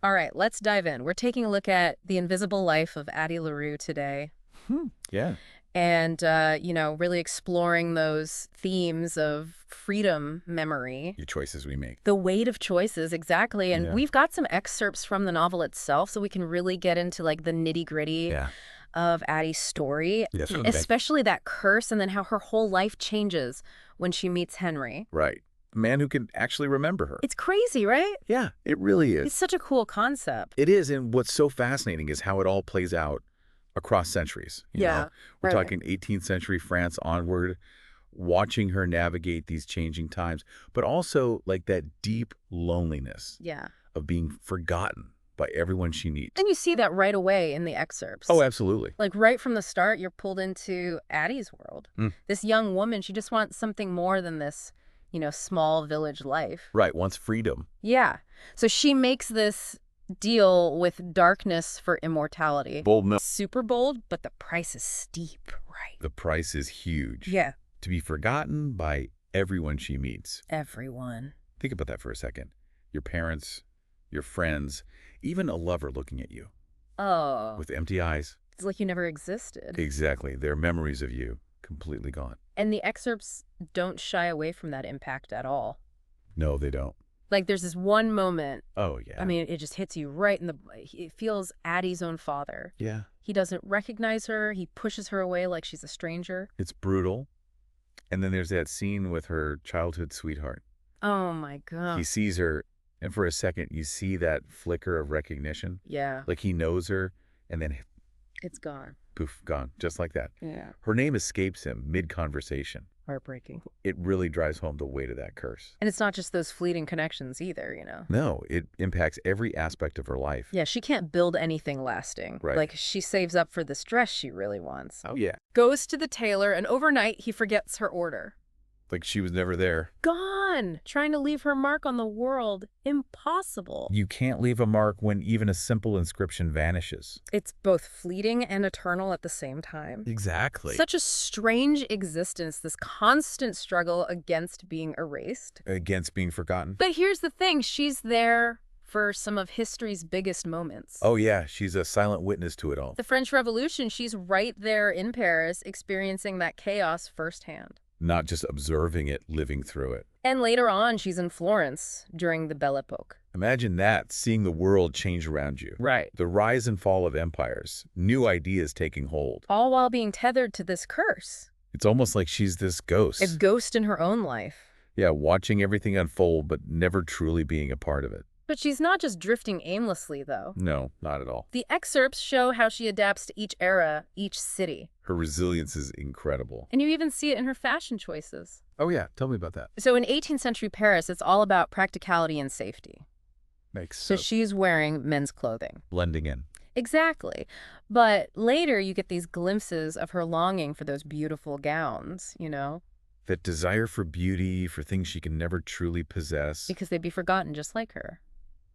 All right, let's dive in. We're taking a look at the invisible life of ADDIE LARUE today. Yeah. And, really exploring those themes of freedom memory. Your choices we make. The weight of choices, exactly. And Yeah. we've got some excerpts from the novel itself, so we can really get into, like, the nitty-gritty Yeah. of Addie's story. Yes. Especially that curse and then how her whole life changes when she meets Henry. Right. A man who can actually remember her. It's crazy, right? Yeah, it really It's is. such a cool concept. It is, and what's so fascinating is how it all plays out across centuries. You know? We're right. talking 18th century France onward, watching her navigate these changing times, but also like that deep loneliness Yeah. of being forgotten by everyone she meets. And you see that right away in the excerpts. Oh, absolutely. Like right from the start, you're pulled into Addie's world. This young woman, she just wants something more than this, small village life. Right, wants freedom. Yeah. So she makes this deal with darkness for immortality. Bold milk. Super bold, but the price is steep, right? The price is huge. Yeah. To be forgotten by everyone she meets. Everyone. Think about that for a second. Your parents, your friends, even a lover looking at you Oh. with empty eyes. It's like you never existed. Exactly. Their memories of you completely gone. And the excerpts don't shy away from that impact at all. No, they don't. Like there's this one moment, Oh, yeah. I mean, it just hits you right in the... It feels Addie's own father. Yeah. He doesn't recognize her. He pushes her away like she's a stranger. It's brutal. And then there's that scene with her childhood sweetheart. Oh, my God. He sees her, and for a second, you see that flicker of recognition. Yeah, Like he knows her, and then it's gone. poof, gone. Just like that. Yeah. Her name escapes him mid-conversation. Heartbreaking. It really drives home the weight of that curse. And it's not just those fleeting connections either. No, it impacts every aspect of her life. Yeah, she can't build anything lasting. Right. Like, she saves up for this dress she really wants. Oh, yeah. Goes to the tailor, and overnight, he forgets her order. Like she was never there. Gone! Trying to leave her mark on the world. Impossible. You can't leave a mark when even a simple inscription vanishes. It's both fleeting and eternal at the same time. Exactly. Such a strange existence, this constant struggle against being erased. Against being forgotten. But here's the thing, she's there for some of history's biggest moments. Oh, yeah. She's a silent witness to it all. The French Revolution, she's right there in Paris, experiencing that chaos firsthand. Not just observing it, living through it. And later on, she's in Florence during the Belle Epoque. Imagine that, seeing the world change around you. Right. The rise and fall of empires, new ideas taking hold. All while being tethered to this curse. It's almost like she's this ghost. A ghost in her own life. Yeah, watching everything unfold, but never truly being a part of it. But she's not just drifting aimlessly, though. No, not at all. The excerpts show how she adapts to each era, each city. Her resilience is incredible. And you even see it in her fashion choices. Oh, yeah. Tell me about that. So in 18th century Paris, it's all about practicality and safety. Makes So sense. she's wearing men's clothing. Blending in. Exactly. But later you get these glimpses of her longing for those beautiful gowns, That desire for beauty, for things she can never truly possess. because they'd be forgotten just like her.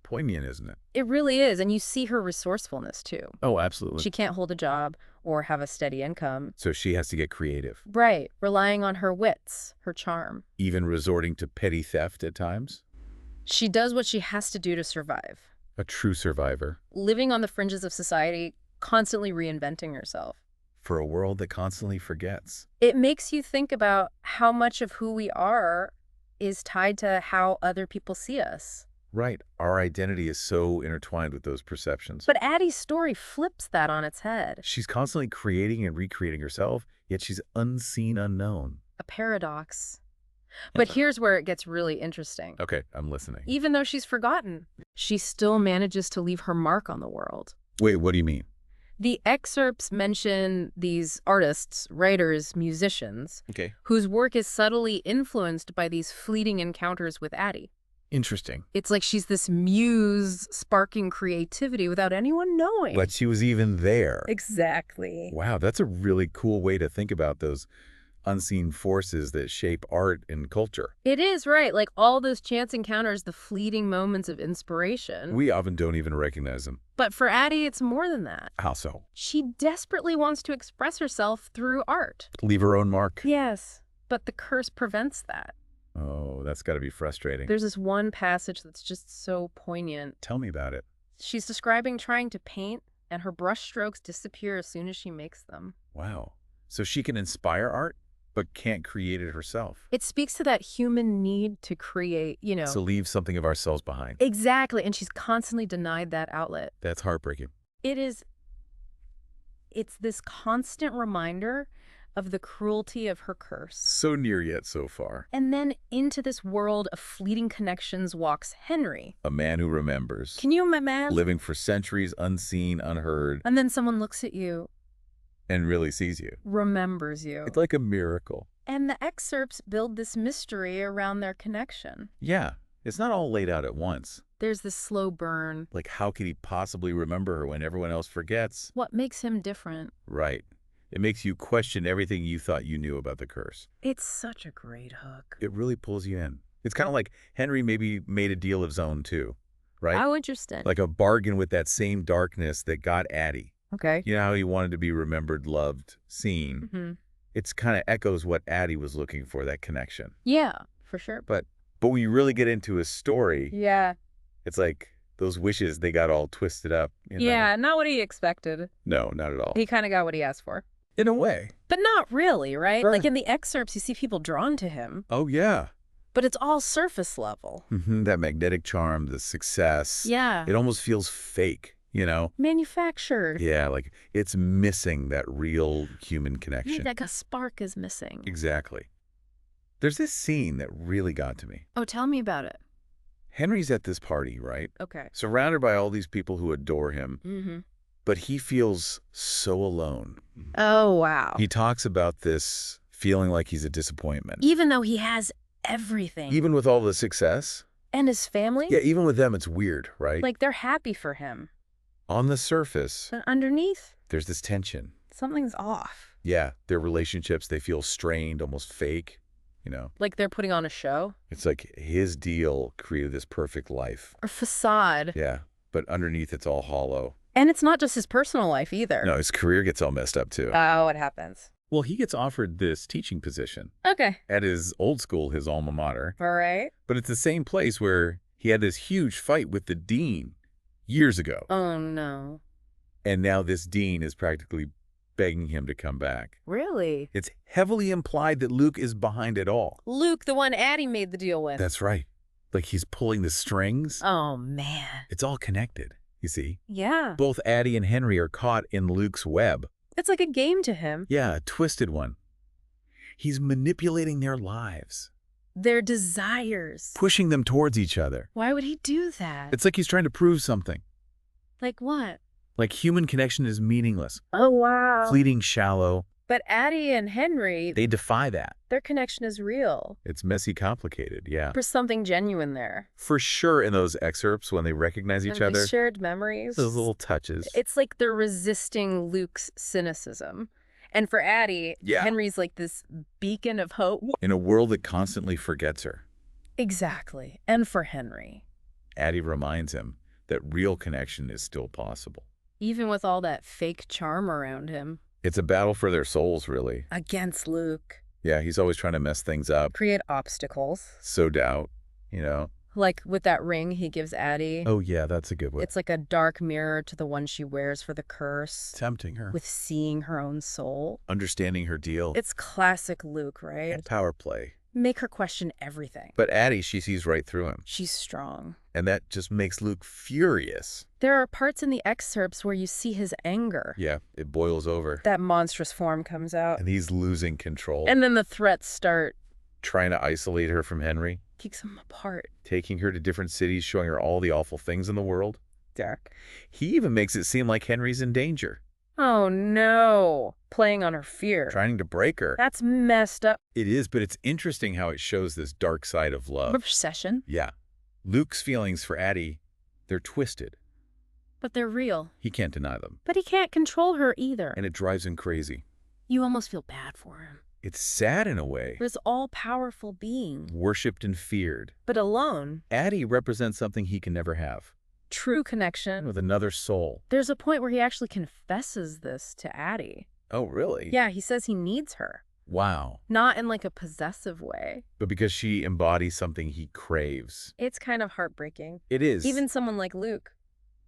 Poignant, isn't it? It really is. And you see her resourcefulness, too. Oh, absolutely. She can't hold a job or have a steady income. So she has to get creative. Right. Relying on her wits, her charm. Even resorting to petty theft at times. She does what she has to do to survive. A true survivor. Living on the fringes of society, constantly reinventing herself. For a world that constantly forgets. It makes you think about how much of who we are is tied to how other people see us. Right. Our identity is so intertwined with those perceptions. But Addie's story flips that on its head. She's constantly creating and recreating herself, yet she's unseen, unknown. A paradox. But here's where it gets really interesting. Okay, I'm listening. Even though she's forgotten, she still manages to leave her mark on the world. Wait, what do you mean? The excerpts mention these artists, writers, musicians, Okay. whose work is subtly influenced by these fleeting encounters with Addie. Interesting. It's like she's this muse sparking creativity without anyone knowing. But she was even there. Exactly. Wow, that's a really cool way to think about those unseen forces that shape art and culture. It is, right. Like all those chance encounters, the fleeting moments of inspiration. We often don't even recognize them. But for Addie, it's more than that. How so? She desperately wants to express herself through art. Leave her own mark. Yes, but the curse prevents that. Oh, that's got to be frustrating. There's this one passage that's just so poignant. Tell me about it. She's describing trying to paint, and her brushstrokes disappear as soon as she makes them. Wow. So she can inspire art, but can't create it herself. It speaks to that human need to create, To leave something of ourselves behind. Exactly, and she's constantly denied that outlet. That's heartbreaking. It's this constant reminder of the cruelty of her curse. So near yet so far. And then into this world of fleeting connections walks Henry. A man who remembers. Can you imagine? Living for centuries, unseen, unheard. And then someone looks at you. And really sees you. Remembers you. It's like a miracle. And the excerpts build this mystery around their connection. Yeah. It's not all laid out at once. There's this slow burn. Like, how could he possibly remember her when everyone else forgets? What makes him different? Right. It makes you question everything you thought you knew about the curse. It's such a great hook. It really pulls you in. It's kind of like Henry maybe made a deal of his own too, right? How interesting. Like a bargain with that same darkness that got Addie. Okay. You know how he wanted to be remembered, loved, seen? Mm-hmm. It's kind of echoes what Addie was looking for, that connection. Yeah, for sure. But when you really get into his story, Yeah. it's like those wishes, they got all twisted up. Yeah, not what he expected. No, not at all. He kind of got what he asked for. In a way. But not really, right? Sure. Like in the excerpts, you see people drawn to him, Oh, yeah. but it's all surface level. That magnetic charm, the success. Yeah. It almost feels fake, Manufactured. Yeah, like it's missing that real human connection. Like a spark is missing. Exactly. There's this scene that really got to me. Oh, tell me about it. Henry's at this party, right? Okay. Surrounded by all these people who adore him, Mm-hmm. but he feels so alone. Oh, wow. He talks about this feeling like he's a disappointment. Even though he has everything. Even with all the success? And his family? Yeah, even with them, it's weird, right? Like they're happy for him. On the surface, But underneath, there's this tension. something's off. Yeah, their relationships, they feel strained, almost fake, Like they're putting on a show? It's like his deal created this perfect life. Or facade. Yeah, but underneath it's all hollow. And it's not just his personal life either. No, his career gets all messed up too. Oh, it happens. Well, he gets offered this teaching position Okay. at his old school, his alma mater. All right. But it's the same place where he had this huge fight with the dean years ago. Oh, no. And now this dean is practically begging him to come back. Really? It's heavily implied that Luke is behind it all. Luke, the one Addie made the deal with. That's right. Like he's pulling the strings. Oh, man. It's all connected, you see. Yeah. Both Addie and Henry are caught in Luke's web. It's like a game to him. Yeah, a twisted one. He's manipulating their lives, Their desires. pushing them towards each other. Why would he do that? It's like he's trying to prove something. Like what? Like human connection is meaningless, Oh, wow. fleeting, shallow. But Addie and Henry, They defy that. their connection is real. It's messy, complicated, yeah. There's something genuine there. For sure in those excerpts when they recognize each And other, they shared memories. those little touches. It's like they're resisting Luke's cynicism. And for Addie, Yeah. Henry's like this beacon of hope. In a world that constantly forgets her, Exactly. And for Henry, Addie reminds him that real connection is still possible. even with all that fake charm around him, It's a battle for their souls, really. against Luke, Yeah, he's always trying to mess things up, create obstacles. sow doubt, Like with that ring he gives Addie. Oh, yeah, that's a good one. It's like a dark mirror to the one she wears for the curse, Tempting her. with seeing her own soul. Understanding her deal. It's classic Luke, right? And power play. Make her question everything. But Addie, she sees right through him. She's strong. And that just makes Luke furious. There are parts in the excerpts where you see his anger. Yeah, it boils over. That monstrous form comes out. And he's losing control. And then the threats start. Trying to isolate her from Henry. Keeps them apart. Taking her to different cities, showing her all the awful things in the world. Dark. He even makes it seem like Henry's in danger. Oh, no. Playing on her fear. Trying to break her. That's messed up. It is, but it's interesting how it shows this dark side of love. Obsession. Yeah. Luke's feelings for Addie, they're twisted. But they're real. He can't deny them. But he can't control her either. And it drives him crazy. You almost feel bad for him. It's sad in a way. This all-powerful being. Worshipped and feared. But alone. Addie represents something he can never have. True connection. With another soul. There's a point where he actually confesses this to Addie. Oh, really? Yeah, he says he needs her. Wow. Not in like a possessive way. But because she embodies something he craves. It's kind of heartbreaking. It is. Even someone like Luke.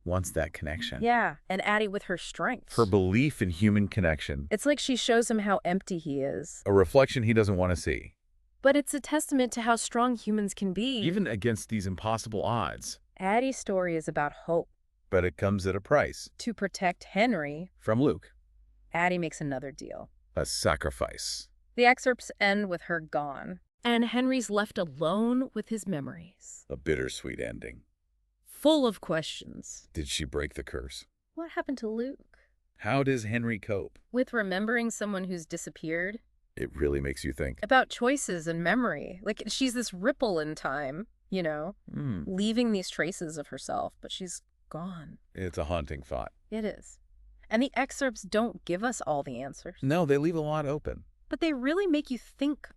wants that connection. Yeah, and Addie with her strength. Her belief in human connection. It's like she shows him how empty he is. A reflection he doesn't want to see. But it's a testament to how strong humans can be. Even against these impossible odds. Addie's story is about hope. But it comes at a price. To protect Henry, From Luke. Addie makes another deal. A sacrifice. The excerpts end with her gone, and Henry's left alone with his memories. A bittersweet ending. Full of questions. Did she break the curse? What happened to Luke? How does Henry cope? With remembering someone who's disappeared? It really makes you think. About choices and memory. Like, she's this ripple in time, you know, leaving these traces of herself, but she's gone. It's a haunting thought. It is. And the excerpts don't give us all the answers. No, they leave a lot open. But they really make you think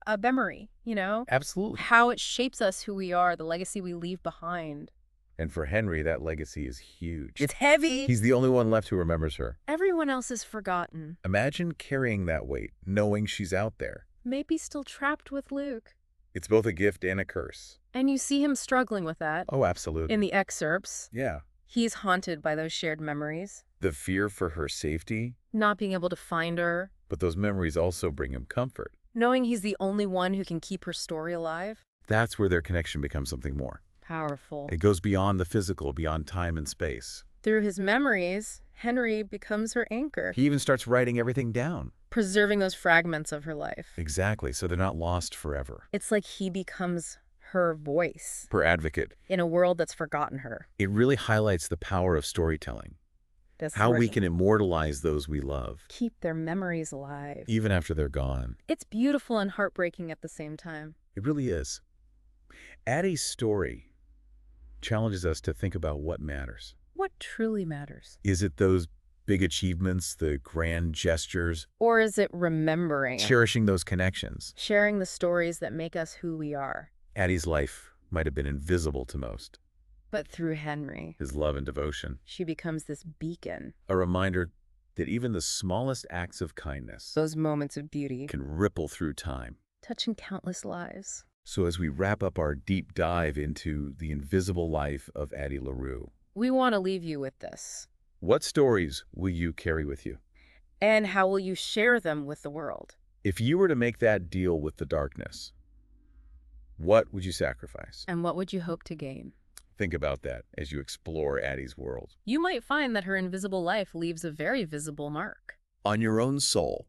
a memory, you know? Absolutely. How it shapes us, who we are, the legacy we leave behind. And for Henry, that legacy is huge. It's heavy. He's the only one left who remembers her. Everyone else is forgotten. Imagine carrying that weight, knowing she's out there. Maybe still trapped with Luke. It's both a gift and a curse. And you see him struggling with that. Oh, absolutely. In the excerpts. Yeah. He's haunted by those shared memories. The fear for her safety. Not being able to find her. But those memories also bring him comfort. Knowing he's the only one who can keep her story alive. That's where their connection becomes something more. Powerful. It goes beyond the physical, beyond time and space. Through his memories, Henry becomes her anchor. He even starts writing everything down. Preserving those fragments of her life. Exactly, so they're not lost forever. It's like he becomes her voice. Her advocate. In a world that's forgotten her. It really highlights the power of storytelling. How we can immortalize those we love. Keep their memories alive. Even after they're gone. It's beautiful and heartbreaking at the same time. It really is. Addie's story challenges us to think about what matters. What truly matters? Is it those big achievements, the grand gestures? Or is it remembering? Cherishing those connections. Sharing the stories that make us who we are. Addie's life might have been invisible to most. But through Henry, his love and devotion, she becomes this beacon. A reminder that even the smallest acts of kindness, those moments of beauty, can ripple through time, touching countless lives. So as we wrap up our deep dive into the invisible life of ADDIE LARUE, we want to leave you with this. What stories will you carry with you? And how will you share them with the world? If you were to make that deal with the darkness, what would you sacrifice? And what would you hope to gain? Think about that as you explore Addie's world. You might find that her invisible life leaves a very visible mark. On your own soul.